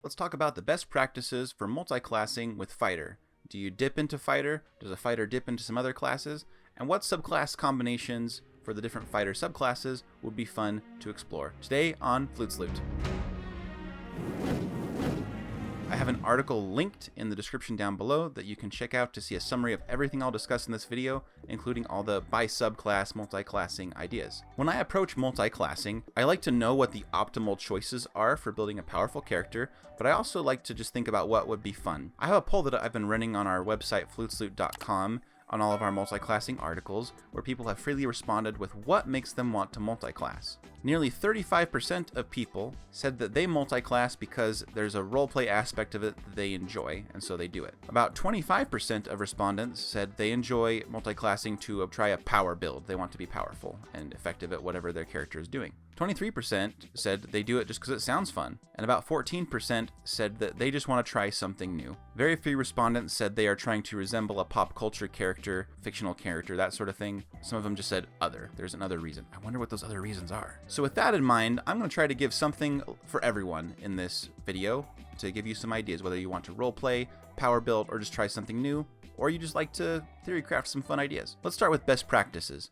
Let's talk about the best practices for multi-classing with Fighter. Do you dip into Fighter? Does a Fighter dip into some other classes? And what subclass combinations for the different Fighter subclasses would be fun to explore? Today on Flute Salute. I have an article linked in the description down below that you can check out to see a summary of everything I'll discuss in this video, including all the by subclass multi-classing ideas. When I approach multi-classing, I like to know what the optimal choices are for building a powerful character, but I also like to just think about what would be fun. I have a poll that I've been running on our website flutesalute.com on all of our multi-classing articles, where people have freely responded with what makes them want to multi-class. Nearly 35% of people said that they multi-class because there's a roleplay aspect of it that they enjoy, and so they do it. About 25% of respondents said they enjoy multi-classing to try a power build. They want to be powerful and effective at whatever their character is doing. 23% said they do it just because it sounds fun, and about 14% said that they just want to try something new. Very few respondents said they are trying to resemble a pop culture character, fictional character, that sort of thing. Some of them just said other. There's another reason. I wonder what those other reasons are. So with that in mind, I'm going to try to give something for everyone in this video to give you some ideas, whether you want to roleplay, power build, or just try something new, or you just like to theory craft some fun ideas. Let's start with best practices.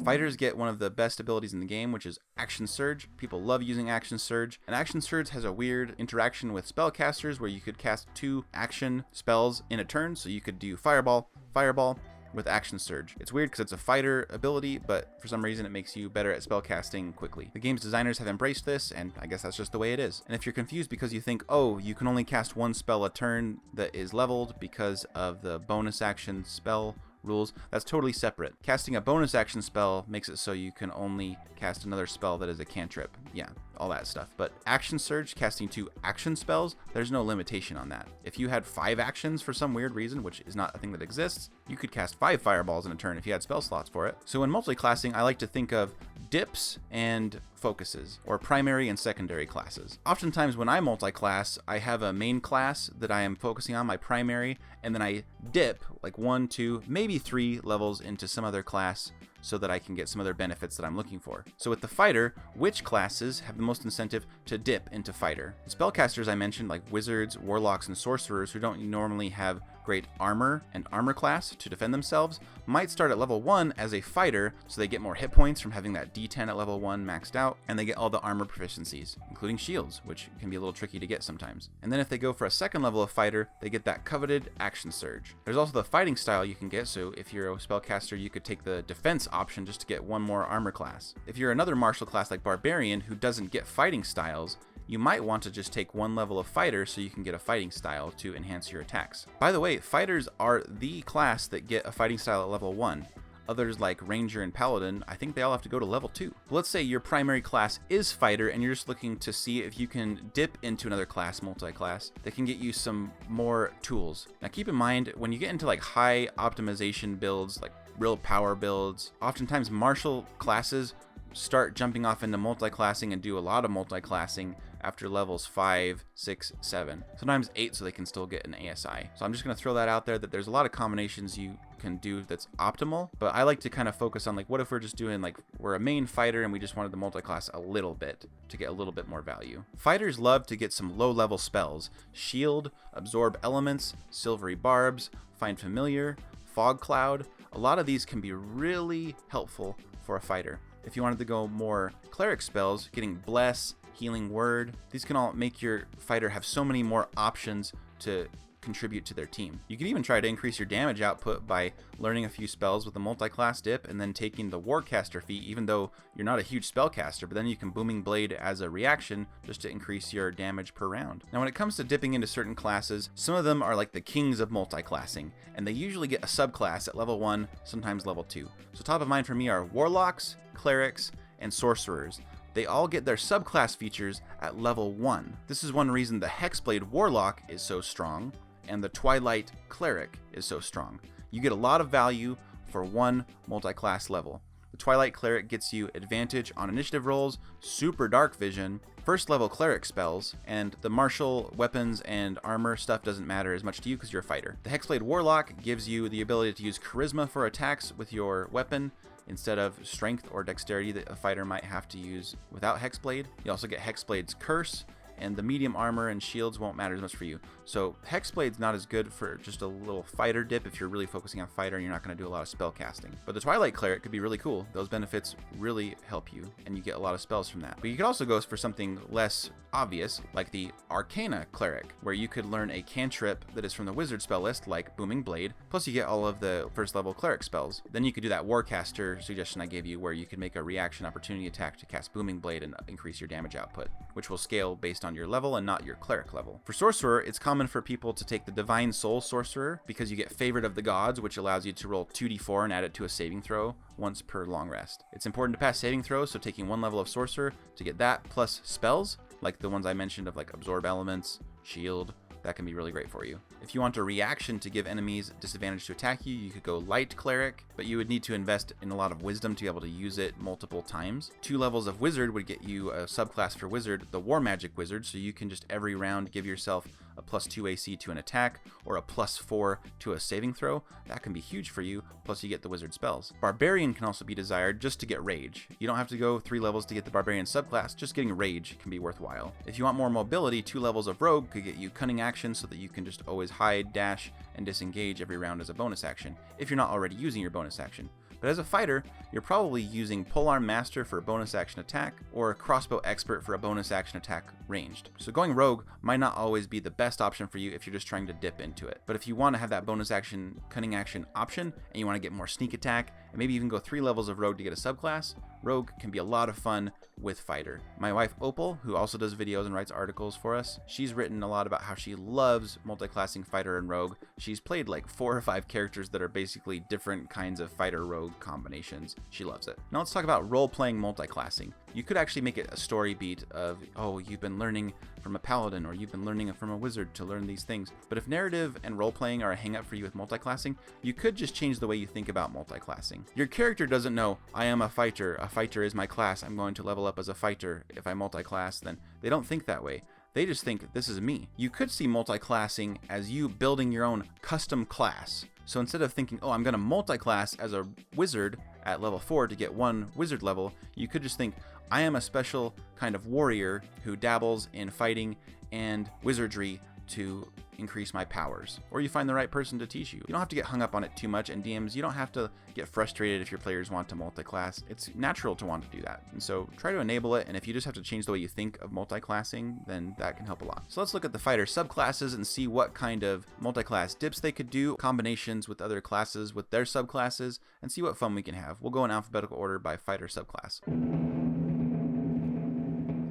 Fighters get one of the best abilities in the game, which is Action Surge. People love using Action Surge, and Action Surge has a weird interaction with spellcasters where you could cast 2 action spells in a turn, so you could do Fireball, Fireball, with Action Surge. It's weird because it's a fighter ability, but for some reason it makes you better at spellcasting quickly. The game's designers have embraced this, and I guess that's just the way it is. And if you're confused because you think, oh, you can only cast 1 spell a turn that is leveled because of the bonus action spell rules, that's totally separate. Casting a bonus action spell makes it so you can only cast another spell that is a cantrip. Yeah, all that stuff. But Action Surge, casting 2 action spells, there's no limitation on that. If you had 5 actions for some weird reason, which is not a thing that exists, you could cast 5 fireballs in a turn if you had spell slots for it. So in multi-classing, I like to think of dips and focuses, or primary and secondary classes. Oftentimes when I multi-class, I have a main class that I am focusing on, my primary, and then I dip like 1, 2, maybe 3 levels into some other class so that I can get some other benefits that I'm looking for. So with the fighter, which classes have the most incentive to dip into fighter? Spellcasters I mentioned, like wizards, warlocks, and sorcerers, who don't normally have great armor and armor class to defend themselves, might start at level 1 as a fighter, so they get more hit points from having that D10 at level 1 maxed out, and they get all the armor proficiencies, including shields, which can be a little tricky to get sometimes. And then if they go for a second level of fighter, they get that coveted Action Surge. There's also the fighting style you can get, so if you're a spellcaster, you could take the defense option just to get 1 more armor class. If you're another martial class like Barbarian who doesn't get fighting styles, you might want to just take 1 level of fighter so you can get a fighting style to enhance your attacks. By the way, fighters are the class that get a fighting style at level 1. Others like Ranger and Paladin, I think they all have to go to level 2. But let's say your primary class is fighter and you're just looking to see if you can dip into another class, multi-class, that can get you some more tools. Now keep in mind, when you get into like high optimization builds, like real power builds, oftentimes martial classes start jumping off into multi-classing and do a lot of multi-classing after levels 5, 6, 7, sometimes 8, so they can still get an ASI. So I'm just going to throw that out there, that there's a lot of combinations you can do that's optimal, but I like to kind of focus on like, what if we're just doing like, we're a main fighter and we just wanted to multi-class a little bit to get a little bit more value. Fighters love to get some low-level spells: Shield, Absorb Elements, Silvery Barbs, Find Familiar, Fog Cloud. A lot of these can be really helpful for a fighter. If you wanted to go more cleric spells, getting Bless, Healing Word, these can all make your fighter have so many more options to contribute to their team. You can even try to increase your damage output by learning a few spells with a multi-class dip and then taking the Warcaster feat, even though you're not a huge spellcaster, but then you can Booming Blade as a reaction just to increase your damage per round. Now when it comes to dipping into certain classes, some of them are like the kings of multi-classing, and they usually get a subclass at level 1, sometimes level 2. So top of mind for me are Warlocks, Clerics, and Sorcerers. They all get their subclass features at level 1. This is one reason the Hexblade Warlock is so strong, and the Twilight Cleric is so strong. You get a lot of value for 1 multi-class level. The Twilight Cleric gets you advantage on initiative rolls, super dark vision, first level cleric spells, and the martial weapons and armor stuff doesn't matter as much to you because you're a fighter. The Hexblade Warlock gives you the ability to use charisma for attacks with your weapon, instead of strength or dexterity that a fighter might have to use without Hexblade. You also get Hexblade's Curse, and the medium armor and shields won't matter as much for you. So Hexblade's not as good for just a little fighter dip if you're really focusing on fighter and you're not going to do a lot of spell casting. But the Twilight Cleric could be really cool. Those benefits really help you, and you get a lot of spells from that. But you could also go for something less obvious, like the Arcana Cleric, where you could learn a cantrip that is from the wizard spell list, like Booming Blade, plus you get all of the first level cleric spells. Then you could do that Warcaster suggestion I gave you, where you could make a reaction opportunity attack to cast Booming Blade and increase your damage output, which will scale based on your level and not your cleric level. For Sorcerer, it's common for people to take the Divine Soul Sorcerer because you get Favorite of the Gods, which allows you to roll 2d4 and add it to a saving throw once per long rest. It's important to pass saving throws, so taking 1 level of Sorcerer to get that plus spells, like the ones I mentioned of like Absorb Elements, Shield, that can be really great for you. If you want a reaction to give enemies disadvantage to attack you, you could go Light Cleric, but you would need to invest in a lot of wisdom to be able to use it multiple times. 2 levels of Wizard would get you a subclass for Wizard, the War Magic Wizard, so you can just every round give yourself a +2 AC to an attack or a +4 to a saving throw. That can be huge for you, plus you get the wizard spells. Barbarian can also be desired just to get Rage. You don't have to go 3 levels to get the Barbarian subclass, just getting Rage can be worthwhile. If you want more mobility, 2 levels of Rogue could get you Cunning Action so that you can just always hide, dash, and disengage every round as a bonus action, if you're not already using your bonus action. But as a fighter, you're probably using Polearm Master for a bonus action attack, or Crossbow Expert for a bonus action attack ranged. So going Rogue might not always be the best option for you if you're just trying to dip into it. But if you want to have that bonus action, Cunning Action option, and you want to get more sneak attack, and maybe even go 3 levels of Rogue to get a subclass, Rogue can be a lot of fun with fighter. My wife Opal, who also does videos and writes articles for us, she's written a lot about how she loves multiclassing fighter and rogue. She's played like 4 or 5 characters that are basically different kinds of fighter rogue combinations. She loves it. Now let's talk about role-playing multiclassing. You could actually make it a story beat of, oh, you've been learning from a paladin or you've been learning from a wizard to learn these things. But if narrative and role-playing are a hang-up for you with multiclassing, you could just change the way you think about multiclassing. Your character doesn't know, I am a fighter is my class, I'm going to level up as a fighter. If I multiclass, then they don't think that way. They just think, this is me. You could see multiclassing as you building your own custom class. So instead of thinking, oh, I'm going to multiclass as a wizard at level 4 to get 1 wizard level, you could just think, I am a special kind of warrior who dabbles in fighting and wizardry to increase my powers. Or you find the right person to teach you. You don't have to get hung up on it too much, and DMs, you don't have to get frustrated if your players want to multiclass. It's natural to want to do that. And so try to enable it, and if you just have to change the way you think of multiclassing, then that can help a lot. So let's look at the fighter subclasses and see what kind of multiclass dips they could do, combinations with other classes with their subclasses, and see what fun we can have. We'll go in alphabetical order by fighter subclass.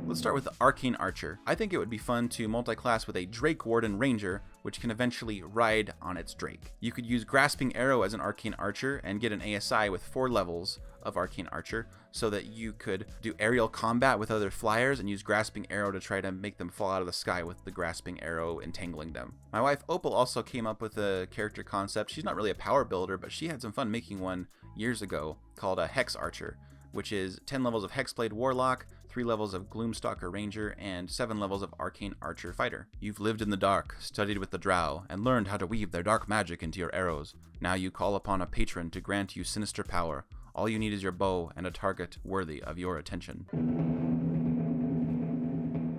Let's start with the Arcane Archer. I think it would be fun to multiclass with a Drake Warden Ranger, which can eventually ride on its Drake. You could use Grasping Arrow as an Arcane Archer and get an ASI with 4 levels of Arcane Archer so that you could do aerial combat with other flyers and use Grasping Arrow to try to make them fall out of the sky with the Grasping Arrow entangling them. My wife Opal also came up with a character concept. She's not really a power builder, but she had some fun making one years ago called a Hex Archer, which is 10 levels of Hexblade Warlock, 3 levels of Gloomstalker Ranger, and 7 levels of Arcane Archer Fighter. You've lived in the dark, studied with the Drow, and learned how to weave their dark magic into your arrows. Now you call upon a patron to grant you sinister power. All you need is your bow and a target worthy of your attention.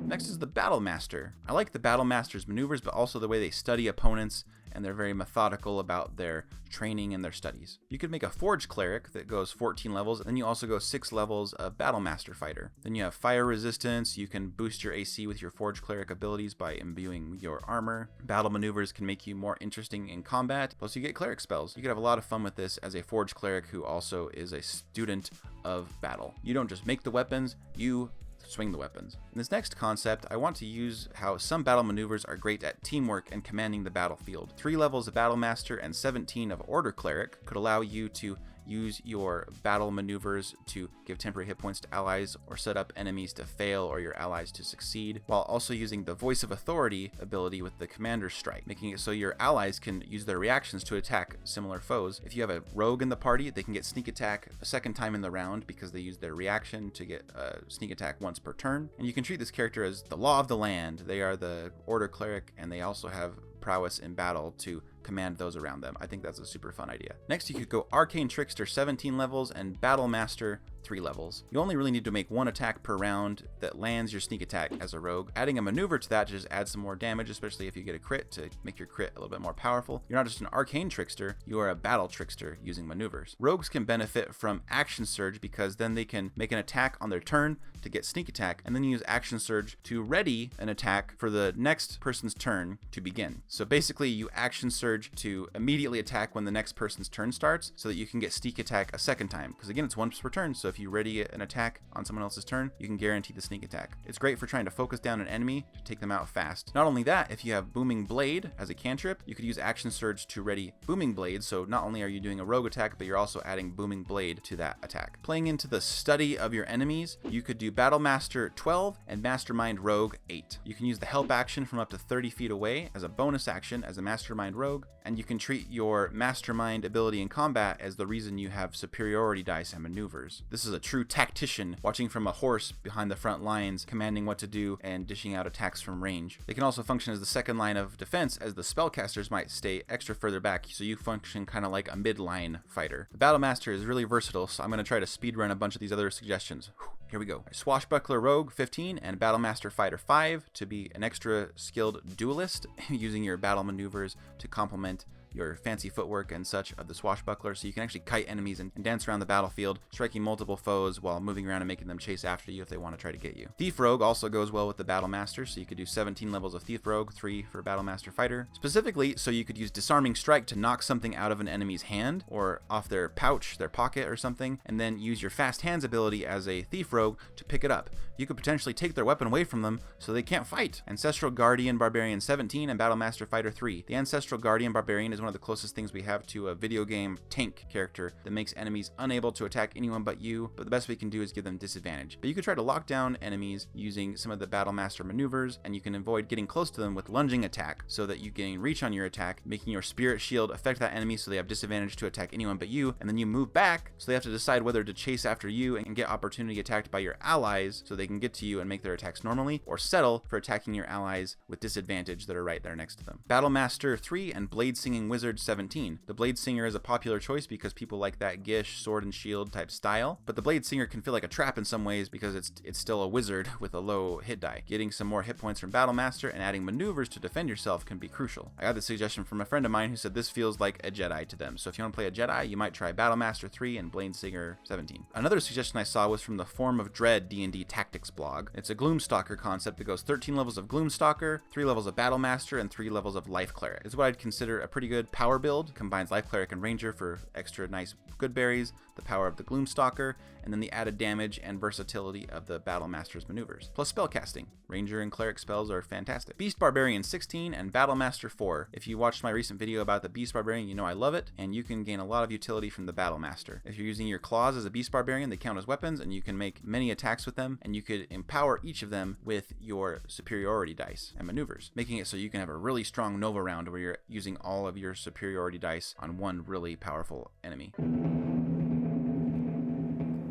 Next is the Battle Master. I like the Battle Master's maneuvers, but also the way they study opponents, and they're very methodical about their training and their studies. You could make a Forge Cleric that goes 14 levels, and then you also go 6 levels of Battle Master Fighter. Then you have Fire Resistance, you can boost your AC with your Forge Cleric abilities by imbuing your armor. Battle maneuvers can make you more interesting in combat, plus you get Cleric spells. You could have a lot of fun with this as a Forge Cleric who also is a student of battle. You don't just make the weapons, you swing the weapons. In this next concept, I want to use how some battle maneuvers are great at teamwork and commanding the battlefield. 3 levels of Battle Master and 17 of Order Cleric could allow you to use your battle maneuvers to give temporary hit points to allies or set up enemies to fail or your allies to succeed, while also using the Voice of Authority ability with the Commander's Strike, making it so your allies can use their reactions to attack similar foes. If you have a rogue in the party, they can get sneak attack a second time in the round because they use their reaction to get sneak attack once per turn. And you can treat this character as the law of the land. They are the Order Cleric, and they also have prowess in battle to command those around them. I think that's a super fun idea. Next, you could go Arcane Trickster 17 levels and Battle Master 3 levels. You only really need to make one attack per round that lands your sneak attack as a rogue. Adding a maneuver to that to just add some more damage, especially if you get a crit, to make your crit a little bit more powerful. You're not just an arcane trickster, you are a battle trickster using maneuvers. Rogues can benefit from Action Surge because then they can make an attack on their turn to get sneak attack, and then use Action Surge to ready an attack for the next person's turn to begin. So basically you Action Surge to immediately attack when the next person's turn starts so that you can get sneak attack a second time, because again, it's once per turn, so if you ready an attack on someone else's turn, you can guarantee the sneak attack. It's great for trying to focus down an enemy to take them out fast. Not only that, if you have Booming Blade as a cantrip, you could use Action Surge to ready Booming Blade, so not only are you doing a rogue attack, but you're also adding Booming Blade to that attack. Playing into the study of your enemies, you could do Battle Master 12 and Mastermind Rogue 8. You can use the help action from up to 30 feet away as a bonus action as a Mastermind Rogue, and you can treat your Mastermind ability in combat as the reason you have superiority dice and maneuvers. This is a true tactician watching from a horse behind the front lines, commanding what to do and dishing out attacks from range. They can also function as the second line of defense, as the spellcasters might stay extra further back, so you function kind of like a midline fighter. The Battle Master is really versatile, so I'm going to try to speedrun a bunch of these other suggestions. Here we go. Swashbuckler Rogue 15 and Battle Master Fighter 5 to be an extra skilled duelist, using your battle maneuvers to complement your fancy footwork and such of the Swashbuckler, so you can actually kite enemies and dance around the battlefield, striking multiple foes while moving around and making them chase after you if they want to try to get you. Thief Rogue also goes well with the Battle Master, so you could do 17 levels of Thief Rogue, 3 for Battle Master Fighter. Specifically, so you could use Disarming Strike to knock something out of an enemy's hand or off their pouch, their pocket or something, and then use your Fast Hands ability as a Thief Rogue to pick it up. You could potentially take their weapon away from them so they can't fight. Ancestral Guardian Barbarian 17 and Battle Master Fighter 3. The Ancestral Guardian Barbarian is one of the closest things we have to a video game tank character that makes enemies unable to attack anyone but you, but the best we can do is give them disadvantage. But you could try to lock down enemies using some of the Battle Master maneuvers, and you can avoid getting close to them with lunging attack so that you gain reach on your attack, making your Spirit Shield affect that enemy so they have disadvantage to attack anyone but you, and then you move back so they have to decide whether to chase after you and get opportunity attacked by your allies so they can get to you and make their attacks normally, or settle for attacking your allies with disadvantage that are right there next to them. Battle Master 3 and Blade Singing Wizard 17. The Blade Singer is a popular choice because people like that Gish sword and shield type style, but the Blade Singer can feel like a trap in some ways because it's still a wizard with a low hit die. Getting some more hit points from Battle Master and adding maneuvers to defend yourself can be crucial. I got this suggestion from a friend of mine who said this feels like a Jedi to them, so if you want to play a Jedi, you might try Battle Master 3 and Blade Singer 17. Another suggestion I saw was from the Form of Dread D&D Tactics blog. It's a Gloomstalker concept that goes 13 levels of Gloomstalker, 3 levels of Battle Master, and 3 levels of Life Cleric. It's what I'd consider a pretty good power build. Combines Life Cleric and Ranger for extra nice good berries, the power of the Gloomstalker, and then the added damage and versatility of the Battle Master's maneuvers. Plus spellcasting. Ranger and Cleric spells are fantastic. Beast Barbarian 16 and Battle Master 4. If you watched my recent video about the Beast Barbarian, you know I love it, and you can gain a lot of utility from the Battle Master. If you're using your claws as a Beast Barbarian, they count as weapons, and you can make many attacks with them, and you could empower each of them with your superiority dice and maneuvers, making it so you can have a really strong Nova round where you're using all of your superiority dice on one really powerful enemy.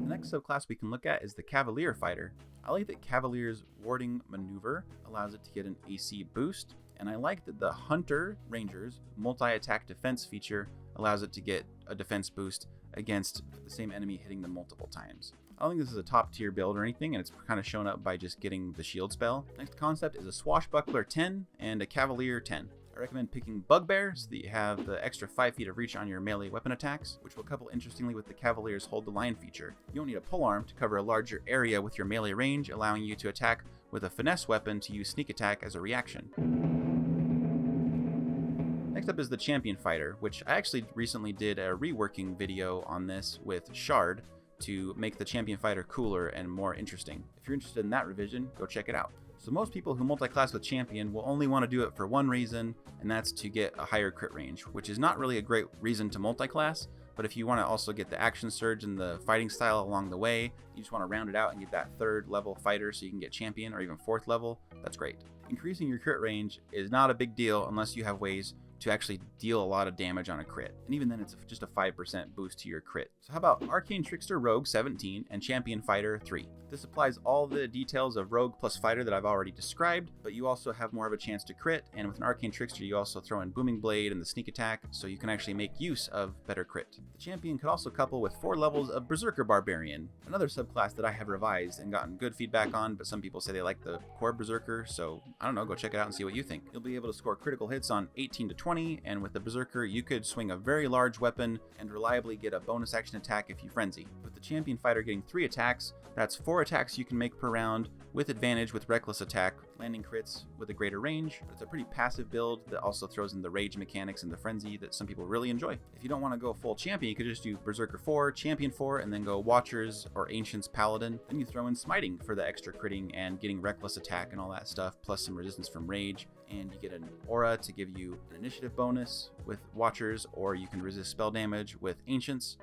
The next subclass we can look at is the Cavalier Fighter. I like that Cavalier's warding maneuver allows it to get an AC boost, and I like that the Hunter Ranger's multi-attack defense feature allows it to get a defense boost against the same enemy hitting them multiple times. I don't think this is a top tier build or anything, and it's kind of shown up by just getting the shield spell. Next concept is a Swashbuckler 10 and a Cavalier 10. I recommend picking Bugbear so that you have the extra 5 feet of reach on your melee weapon attacks, which will couple interestingly with the Cavalier's Hold the Line feature. You don't need a polearm to cover a larger area with your melee range, allowing you to attack with a finesse weapon to use sneak attack as a reaction. Next up is the Champion Fighter, which I actually recently did a reworking video on this with Shard to make the Champion Fighter cooler and more interesting. If you're interested in that revision, go check it out. So most people who multi-class with Champion will only want to do it for one reason, and that's to get a higher crit range, which is not really a great reason to multi-class, but if you want to also get the action surge and the fighting style along the way, you just want to round it out and get that 3rd level fighter so you can get Champion or even 4th level, that's great. Increasing your crit range is not a big deal unless you have ways to actually deal a lot of damage on a crit. And even then, it's just a 5% boost to your crit. So how about Arcane Trickster Rogue 17 and Champion Fighter 3? This applies all the details of Rogue plus Fighter that I've already described, but you also have more of a chance to crit, and with an Arcane Trickster you also throw in Booming Blade and the sneak attack, so you can actually make use of better crit. The champion could also couple with 4 levels of Berserker Barbarian, another subclass that I have revised and gotten good feedback on, but some people say they like the core Berserker, so I don't know, go check it out and see what you think. You'll be able to score critical hits on 18 to 20, and with the Berserker you could swing a very large weapon and reliably get a bonus action attack if you frenzy. With the Champion Fighter getting 3 attacks, that's 4 attacks you can make per round with advantage with Reckless Attack, landing crits with a greater range. It's a pretty passive build that also throws in the rage mechanics and the frenzy that some people really enjoy. If you don't want to go full champion, you could just do Berserker 4, Champion 4, and then go Watchers or Ancients Paladin. Then you throw in Smiting for the extra critting and getting Reckless Attack and all that stuff, plus some resistance from rage. And you get an aura to give you an initiative bonus with Watchers, or you can resist spell damage with Ancients.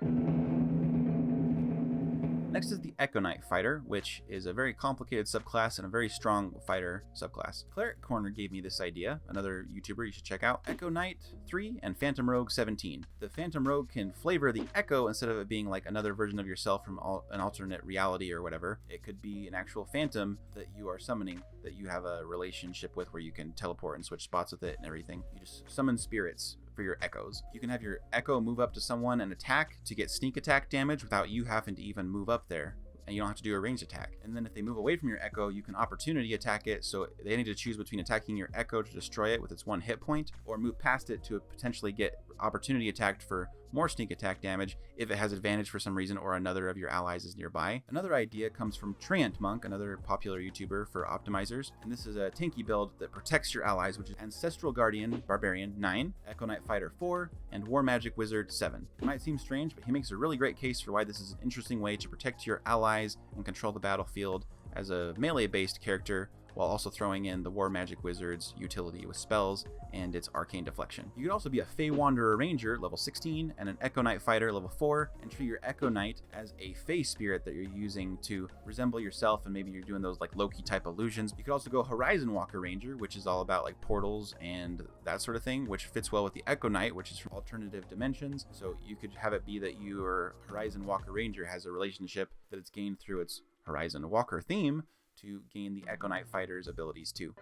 Next is the Echo Knight fighter, which is a very complicated subclass and a very strong fighter subclass. Cleric Corner gave me this idea, another YouTuber you should check out. Echo Knight 3 and Phantom Rogue 17. The Phantom Rogue can flavor the Echo instead of it being like another version of yourself from an alternate reality or whatever. It could be an actual phantom that you are summoning, that you have a relationship with where you can teleport and switch spots with it and everything. You just summon spirits for your echoes. You can have your echo move up to someone and attack to get sneak attack damage without you having to even move up there, and you don't have to do a ranged attack. And then if they move away from your echo, you can opportunity attack it, so they need to choose between attacking your echo to destroy it with its 1 hit point, or move past it to potentially get opportunity attacked for more sneak attack damage if it has advantage for some reason or another of your allies is nearby. Another idea comes from Treant Monk, another popular YouTuber for optimizers, and this is a tanky build that protects your allies, which is Ancestral Guardian Barbarian 9, Echo Knight Fighter 4, and War Magic Wizard 7. It might seem strange, but he makes a really great case for why this is an interesting way to protect your allies and control the battlefield as a melee-based character, while also throwing in the War Magic Wizard's utility with spells and its arcane deflection. You could also be a Fey Wanderer Ranger, level 16, and an Echo Knight Fighter, level 4, and treat your Echo Knight as a Fey Spirit that you're using to resemble yourself, and maybe you're doing those like Loki type illusions. You could also go Horizon Walker Ranger, which is all about like portals and that sort of thing, which fits well with the Echo Knight, which is from alternative dimensions. So you could have it be that your Horizon Walker Ranger has a relationship that it's gained through its Horizon Walker theme to gain the Echo Knight Fighter's abilities too.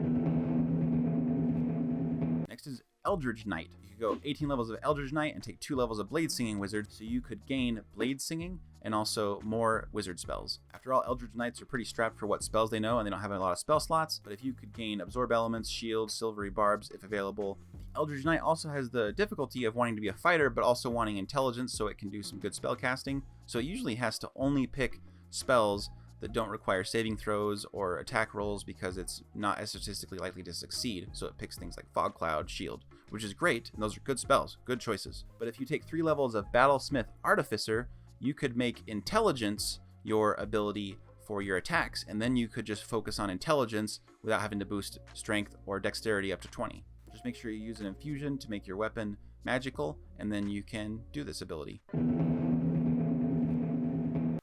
Next is Eldritch Knight. You could go 18 levels of Eldritch Knight and take 2 levels of Blade Singing Wizard, so you could gain Blade Singing and also more wizard spells. After all, Eldritch Knights are pretty strapped for what spells they know, and they don't have a lot of spell slots, but if you could gain Absorb Elements, Shield, Silvery Barbs if available. The Eldritch Knight also has the difficulty of wanting to be a fighter, but also wanting intelligence so it can do some good spell casting, so it usually has to only pick spells that don't require saving throws or attack rolls because it's not as statistically likely to succeed, so it picks things like Fog Cloud, Shield, which is great, and those are good spells, good choices. But if you take 3 levels of Battlesmith Artificer, you could make Intelligence your ability for your attacks, and then you could just focus on Intelligence without having to boost Strength or Dexterity up to 20. Just make sure you use an infusion to make your weapon magical, and then you can do this ability.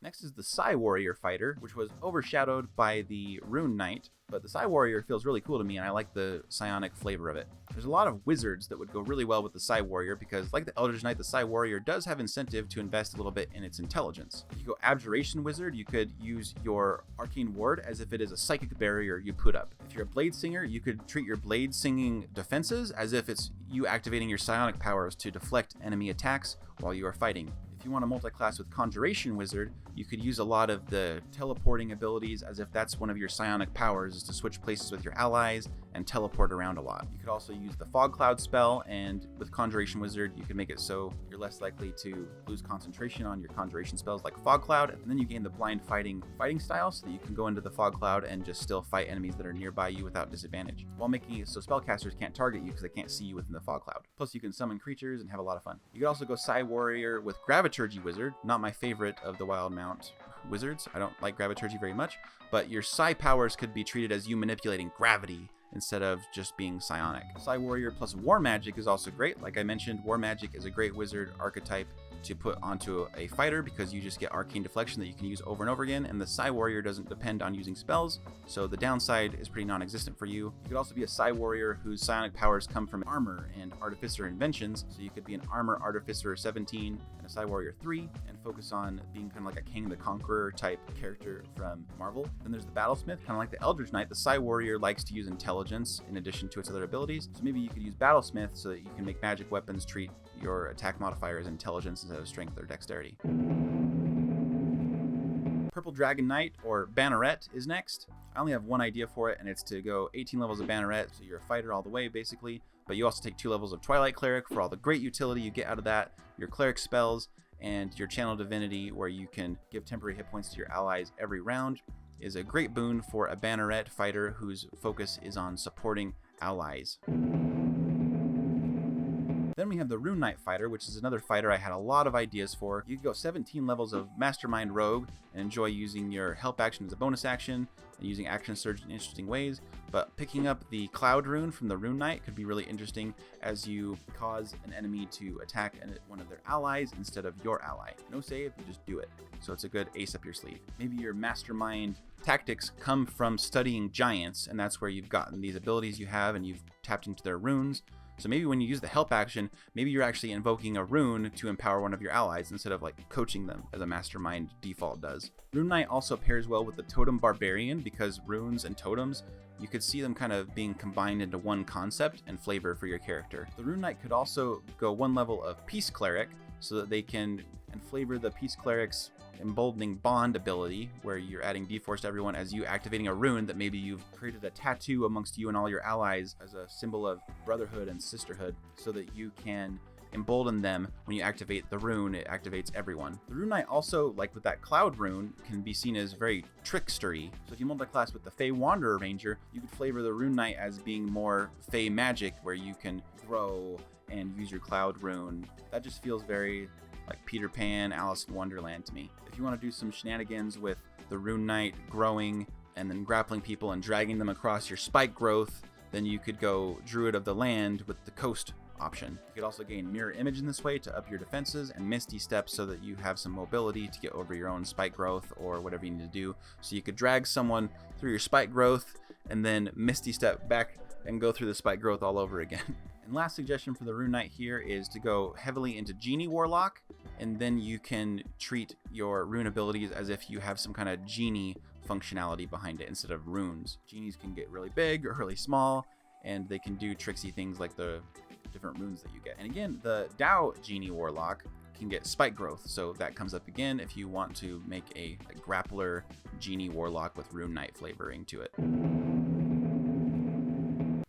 Next is the Psy Warrior fighter, which was overshadowed by the Rune Knight, but the Psy Warrior feels really cool to me and I like the psionic flavor of it. There's a lot of wizards that would go really well with the Psy Warrior because, like the Eldritch Knight, the Psy Warrior does have incentive to invest a little bit in its intelligence. If you go Abjuration Wizard, you could use your Arcane Ward as if it is a psychic barrier you put up. If you're a Blade Singer, you could treat your Blade Singing defenses as if it's you activating your psionic powers to deflect enemy attacks while you are fighting. If you want to multi-class with Conjuration Wizard, you could use a lot of the teleporting abilities as if that's one of your psionic powers, is to switch places with your allies and teleport around a lot. You could also use the Fog Cloud spell, and with Conjuration Wizard, you can make it so you're less likely to lose concentration on your conjuration spells like Fog Cloud, and then you gain the blind fighting style so that you can go into the Fog Cloud and just still fight enemies that are nearby you without disadvantage, while making it so spellcasters can't target you because they can't see you within the Fog Cloud. Plus, you can summon creatures and have a lot of fun. You could also go Psy Warrior with Graviturgy Wizard, not my favorite of the Wild Mount wizards. I don't like Graviturgy very much, but your Psy powers could be treated as you manipulating gravity instead of just being psionic. Psi Warrior plus War Magic is also great. Like I mentioned, War Magic is a great wizard archetype to put onto a fighter because you just get arcane deflection that you can use over and over again, and the Psi Warrior doesn't depend on using spells, so the downside is pretty non-existent for you. You could also be a Psi Warrior whose psionic powers come from armor and artificer inventions, so you could be an armor artificer 17 and a Psi Warrior 3 and focus on being kind of like a King the Conqueror type character from Marvel. Then there's the Battlesmith, kind of like the Eldritch Knight. The Psi Warrior likes to use intelligence in addition to its other abilities, so maybe you could use Battlesmith so that you can make magic weapons treat your attack modifier as intelligence instead of strength or dexterity. Purple Dragon Knight, or Banneret, is next. I only have one idea for it, and it's to go 18 levels of Banneret, so you're a fighter all the way, basically, but you also take 2 levels of Twilight Cleric for all the great utility you get out of that, your Cleric spells, and your Channel Divinity, where you can give temporary hit points to your allies every round, is a great boon for a Banneret fighter whose focus is on supporting allies. Then we have the Rune Knight fighter, which is another fighter I had a lot of ideas for. You can go 17 levels of Mastermind Rogue and enjoy using your help action as a bonus action and using Action Surge in interesting ways, but picking up the Cloud Rune from the Rune Knight could be really interesting as you cause an enemy to attack one of their allies instead of your ally. No save, you just do it. So it's a good ace up your sleeve. Maybe your Mastermind tactics come from studying giants, and that's where you've gotten these abilities you have and you've tapped into their runes. So maybe when you use the help action, maybe you're actually invoking a rune to empower one of your allies instead of like coaching them as a Mastermind default does. Rune Knight also pairs well with the Totem Barbarian because runes and totems, you could see them kind of being combined into one concept and flavor for your character. The Rune Knight could also go 1 level of Peace Cleric so that they can flavor the Peace Cleric's Emboldening Bond ability, where you're adding D-Force to everyone as you activating a rune that maybe you've created a tattoo amongst you and all your allies as a symbol of brotherhood and sisterhood, so that you can embolden them. When you activate the rune, it activates everyone. The Rune Knight also, like with that Cloud Rune, can be seen as very trickstery. So if you multi-class with the Fey Wanderer Ranger, you could flavor the Rune Knight as being more Fey magic, where you can grow and use your Cloud Rune. That just feels very like Peter Pan, Alice in Wonderland to me. If you want to do some shenanigans with the Rune Knight growing and then grappling people and dragging them across your spike growth, then you could go Druid of the Land with the Coast option. You could also gain Mirror Image in this way to up your defenses, and Misty Step so that you have some mobility to get over your own spike growth or whatever you need to do. So you could drag someone through your spike growth and then Misty Step back and go through the spike growth all over again. And last suggestion for the Rune Knight here is to go heavily into Genie Warlock, and then you can treat your rune abilities as if you have some kind of genie functionality behind it instead of runes. Genies can get really big or really small, and they can do tricksy things like the different runes that you get. And again, the Dao Genie Warlock can get spike growth, so that comes up again if you want to make a grappler Genie Warlock with Rune Knight flavoring to it.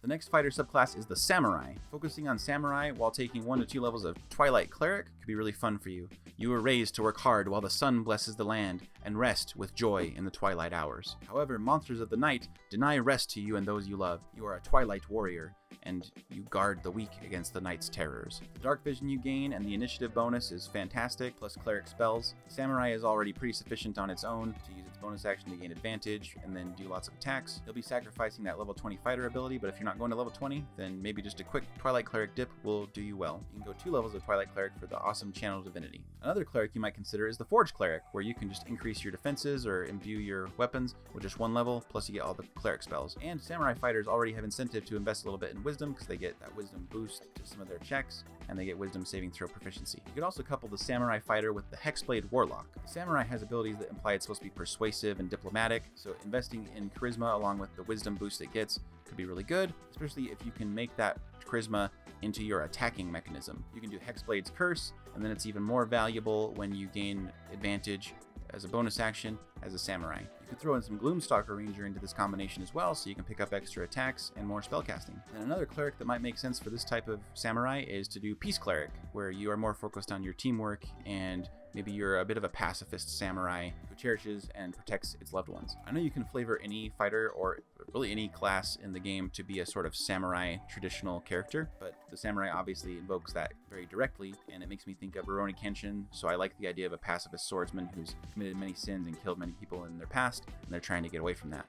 The next fighter subclass is the Samurai. Focusing on Samurai while taking 1 to 2 levels of Twilight Cleric could be really fun for you. You were raised to work hard while the sun blesses the land and rest with joy in the twilight hours. However, monsters of the night deny rest to you and those you love. You are a Twilight Warrior, and you guard the weak against the night's terrors. The dark vision you gain and the initiative bonus is fantastic, plus cleric spells. Samurai is already pretty sufficient on its own to use its bonus action to gain advantage and then do lots of attacks. You'll be sacrificing that level 20 fighter ability, but if you're not going to level 20, then maybe just a quick Twilight Cleric dip will do you well. You can go 2 levels of Twilight Cleric for the awesome Channel Divinity. Another cleric you might consider is the Forge Cleric, where you can just increase your defenses or imbue your weapons with just 1 level, plus you get all the cleric spells. And Samurai fighters already have incentive to invest a little bit in wisdom because they get that wisdom boost to some of their checks, and they get wisdom saving throw proficiency. You could also couple the Samurai fighter with the Hexblade Warlock. The Samurai has abilities that imply it's supposed to be persuasive and diplomatic, so investing in charisma along with the wisdom boost it gets could be really good, especially if you can make that charisma into your attacking mechanism. You can do Hexblade's Curse, and then it's even more valuable when you gain advantage as a bonus action as a Samurai. You could throw in some Gloomstalker Ranger into this combination as well, so you can pick up extra attacks and more spellcasting. And another cleric that might make sense for this type of Samurai is to do Peace Cleric, where you are more focused on your teamwork and maybe you're a bit of a pacifist samurai who cherishes and protects its loved ones. I know you can flavor any fighter or really any class in the game to be a sort of samurai traditional character, but the samurai obviously invokes that very directly, and it makes me think of Rurouni Kenshin, so I like the idea of a pacifist swordsman who's committed many sins and killed many people in their past, and they're trying to get away from that.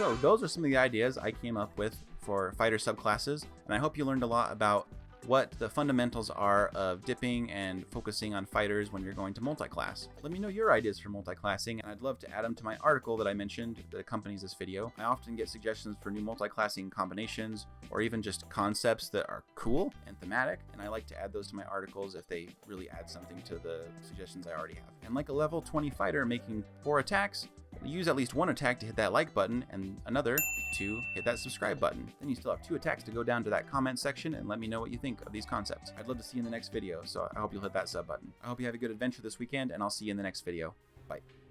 So those are some of the ideas I came up with for fighter subclasses, and I hope you learned a lot about what the fundamentals are of dipping and focusing on fighters when you're going to multi-class. Let me know your ideas for multi-classing, and I'd love to add them to my article that I mentioned that accompanies this video. I often get suggestions for new multi-classing combinations, or even just concepts that are cool and thematic, and I like to add those to my articles if they really add something to the suggestions I already have. And like a level 20 fighter making 4 attacks, use at least 1 attack to hit that like button and another to hit that subscribe button. Then you still have 2 attacks to go down to that comment section and let me know what you think of these concepts. I'd love to see you in the next video, so I hope you'll hit that sub button. I hope you have a good adventure this weekend, and I'll see you in the next video. Bye.